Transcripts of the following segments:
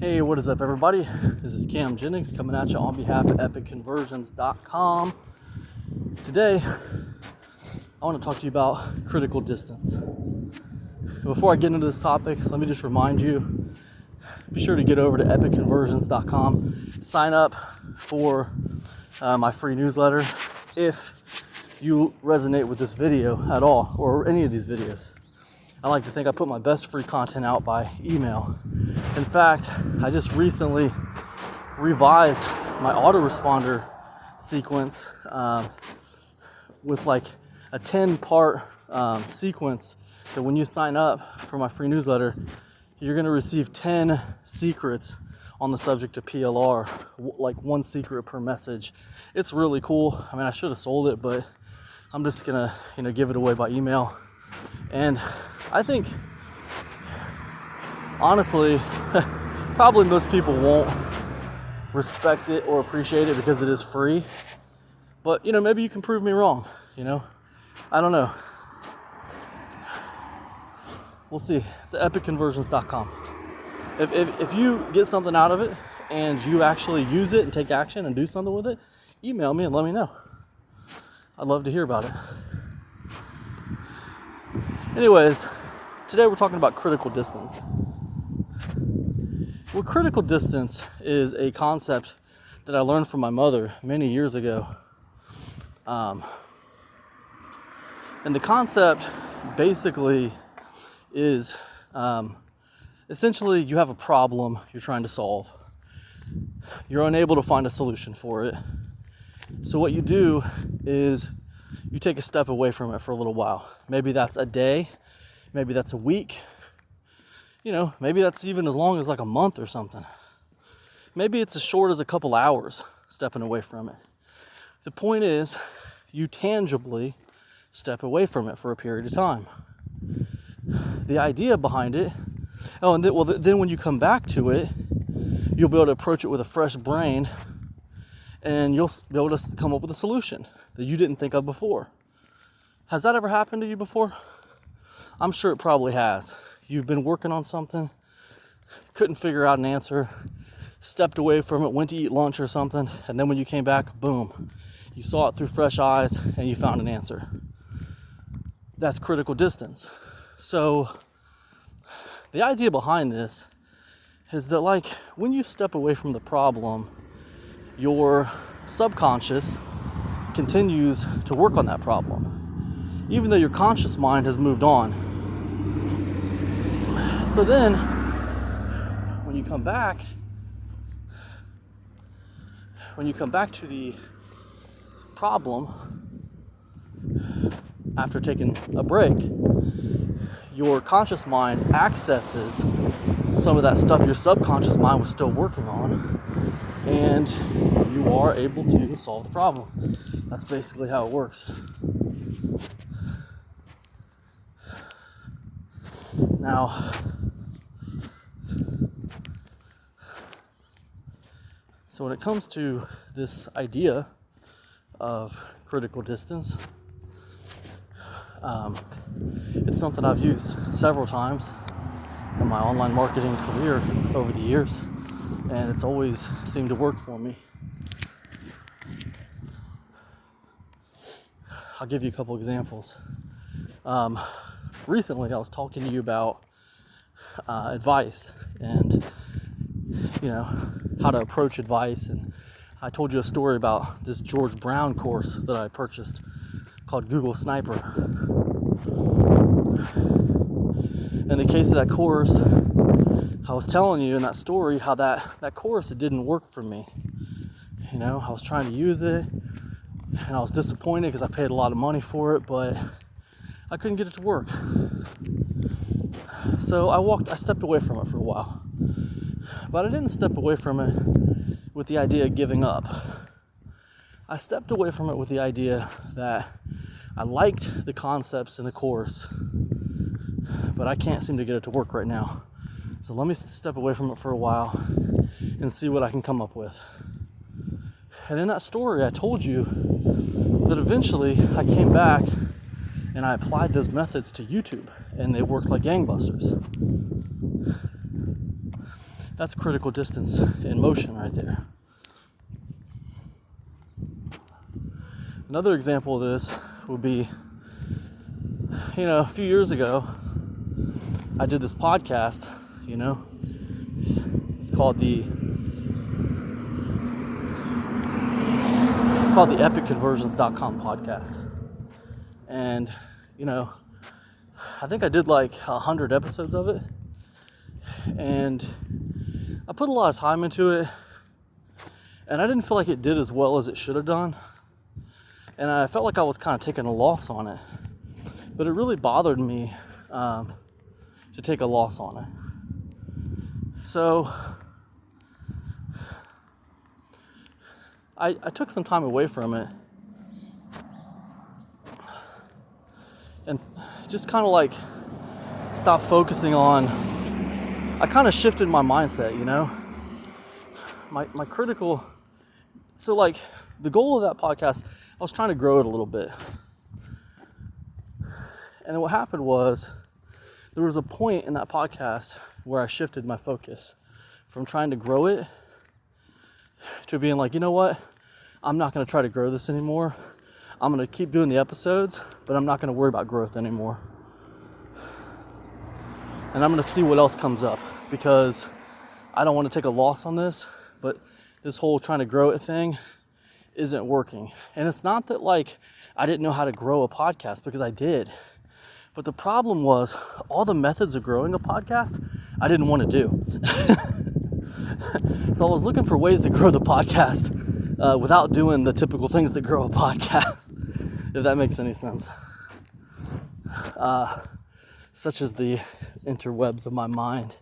Hey, what is up, everybody? This is Cam Jennings coming at you on behalf of EpicConversions.com. Today, I want to talk to you about critical distance. Before I get into this topic, let me just remind you, be sure to get over to EpicConversions.com, sign up for my free newsletter if you resonate with this video at all, or any of these videos. I like to think I put my best free content out by email. In fact, I just recently revised my autoresponder sequence with like a 10-part sequence that when you sign up for my free newsletter, you're going to receive 10 secrets on the subject of PLR, like one secret per message. It's really cool. I mean, I should have sold it, but I'm just going to give it away by email. And I think, honestly, probably most people won't respect it or appreciate it because it is free. But, maybe you can prove me wrong, I don't know. We'll see. It's at EpicConversions.com. If you get something out of it and you actually use it and take action and do something with it, email me and let me know. I'd love to hear about it. Anyways, today we're talking about critical distance. Well, critical distance is a concept that I learned from my mother many years ago. And the concept basically is essentially you have a problem you're trying to solve. You're unable to find a solution for it. So what you do is you take a step away from it for a little while. Maybe that's a day, maybe that's a week, maybe that's even as long as like a month or something. Maybe it's as short as a couple hours stepping away from it. The point is, you tangibly step away from it for a period of time. The idea behind it, then when you come back to it, you'll be able to approach it with a fresh brain and you'll be able to come up with a solution that you didn't think of before. Has that ever happened to you before? I'm sure it probably has. You've been working on something, couldn't figure out an answer, stepped away from it, went to eat lunch or something, and then when you came back, boom, you saw it through fresh eyes and you found an answer. That's critical distance. So the idea behind this is that, like, when you step away from the problem, your subconscious continues to work on that problem, even though your conscious mind has moved on. So then, when you come back to the problem after taking a break, your conscious mind accesses some of that stuff your subconscious mind was still working on, and you are able to solve the problem. That's basically how it works. Now, so when it comes to this idea of critical distance, it's something I've used several times in my online marketing career over the years, and it's always seemed to work for me. I'll give you a couple examples. Recently I was talking to you about advice and how to approach advice, and I told you a story about this George Brown course that I purchased called Google Sniper. In the case of that course, I was telling you in that story how that course, it didn't work for me. I was trying to use it and I was disappointed because I paid a lot of money for it, but I couldn't get it to work. So I stepped away from it for a while. But I didn't step away from it with the idea of giving up. I stepped away from it with the idea that I liked the concepts in the course, but I can't seem to get it to work right now. So let me step away from it for a while and see what I can come up with. And in that story, I told you that eventually I came back and I applied those methods to YouTube, and they worked like gangbusters. That's critical distance in motion right there. Another example of this would be, a few years ago, I did this podcast, it's called the epicconversions.com podcast. And, I think I did like 100 episodes of it. And I put a lot of time into it. And I didn't feel like it did as well as it should have done. And I felt like I was kind of taking a loss on it. But it really bothered me to take a loss on it. So I took some time away from it and just kind of like stopped focusing on, I kind of shifted my mindset, my critical, so like the goal of that podcast, I was trying to grow it a little bit. And what happened was, there was a point in that podcast where I shifted my focus from trying to grow it to being like, you know what? I'm not going to try to grow this anymore. I'm going to keep doing the episodes, but I'm not going to worry about growth anymore. And I'm going to see what else comes up, because I don't want to take a loss on this, but this whole trying to grow it thing isn't working. And it's not that like I didn't know how to grow a podcast, because I did. But the problem was, all the methods of growing a podcast, I didn't want to do. So I was looking for ways to grow the podcast without doing the typical things that grow a podcast, if that makes any sense. Such as the interwebs of my mind.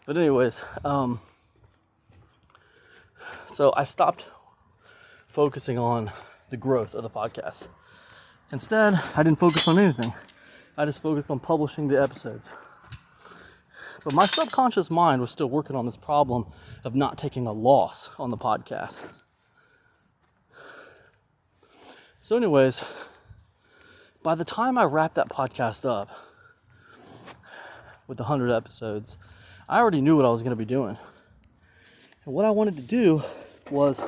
But anyways, so I stopped focusing on the growth of the podcast. Instead, I didn't focus on anything. I just focused on publishing the episodes. But my subconscious mind was still working on this problem of not taking a loss on the podcast. So anyways, by the time I wrapped that podcast up with the 100 episodes, I already knew what I was going to be doing. And what I wanted to do was,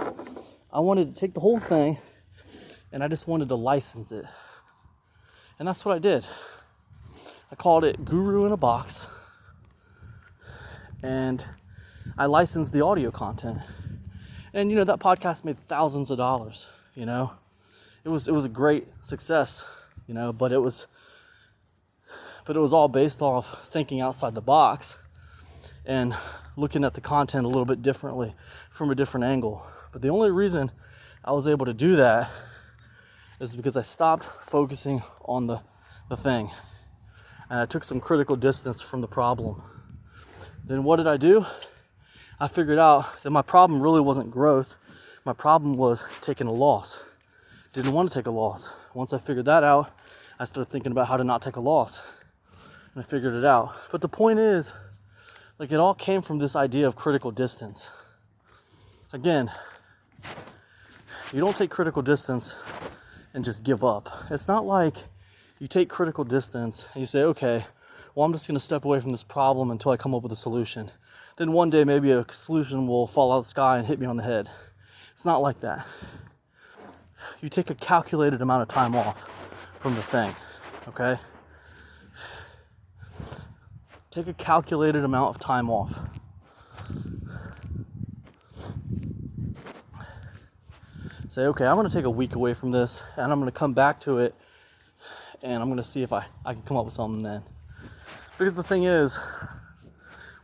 I wanted to take the whole thing and I just wanted to license it. And that's what I did. I called it Guru in a Box. And I licensed the audio content. And that podcast made thousands of dollars, It was a great success, but it was all based off thinking outside the box and looking at the content a little bit differently from a different angle. But the only reason I was able to do that is because I stopped focusing on the thing. And I took some critical distance from the problem. Then what did I do? I figured out that my problem really wasn't growth. My problem was taking a loss. Didn't want to take a loss. Once I figured that out, I started thinking about how to not take a loss. And I figured it out. But the point is, like, it all came from this idea of critical distance. Again, you don't take critical distance and just give up. It's not like you take critical distance and you say, okay, well, I'm just going to step away from this problem until I come up with a solution. Then one day maybe a solution will fall out of the sky and hit me on the head. It's not like that. You take a calculated amount of time off from the thing, okay? Take a calculated amount of time off. Say, okay, I'm going to take a week away from this, and I'm going to come back to it, and I'm going to see if I can come up with something then. Because the thing is,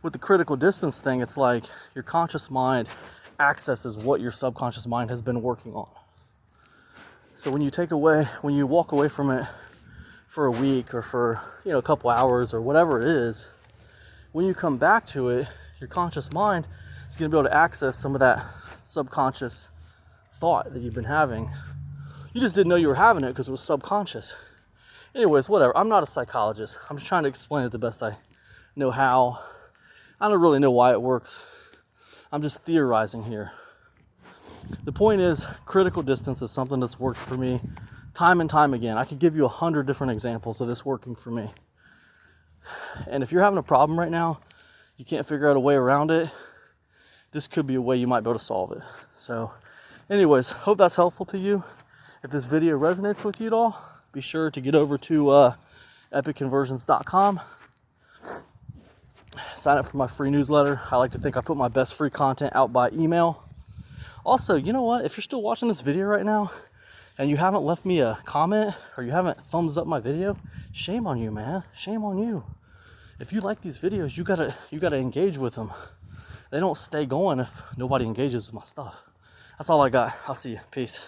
with the critical distance thing, it's like your conscious mind accesses what your subconscious mind has been working on. So when you walk away from it for a week or for, a couple hours or whatever it is, when you come back to it, your conscious mind is going to be able to access some of that subconscious thought that you've been having. You just didn't know you were having it because it was subconscious. Anyways, whatever. I'm not a psychologist. I'm just trying to explain it the best I know how. I don't really know why it works. I'm just theorizing here. The point is, critical distance is something that's worked for me time and time again. I could give you 100 different examples of this working for me. And if you're having a problem right now, you can't figure out a way around it, this could be a way you might be able to solve it. So anyways, hope that's helpful to you. If this video resonates with you at all, be sure to get over to epicconversions.com. Sign up for my free newsletter. I like to think I put my best free content out by email. Also, you know what? If you're still watching this video right now and you haven't left me a comment or you haven't thumbs up my video, shame on you, man. Shame on you. If you like these videos, you gotta engage with them. They don't stay going if nobody engages with my stuff. That's all I got. I'll see you. Peace.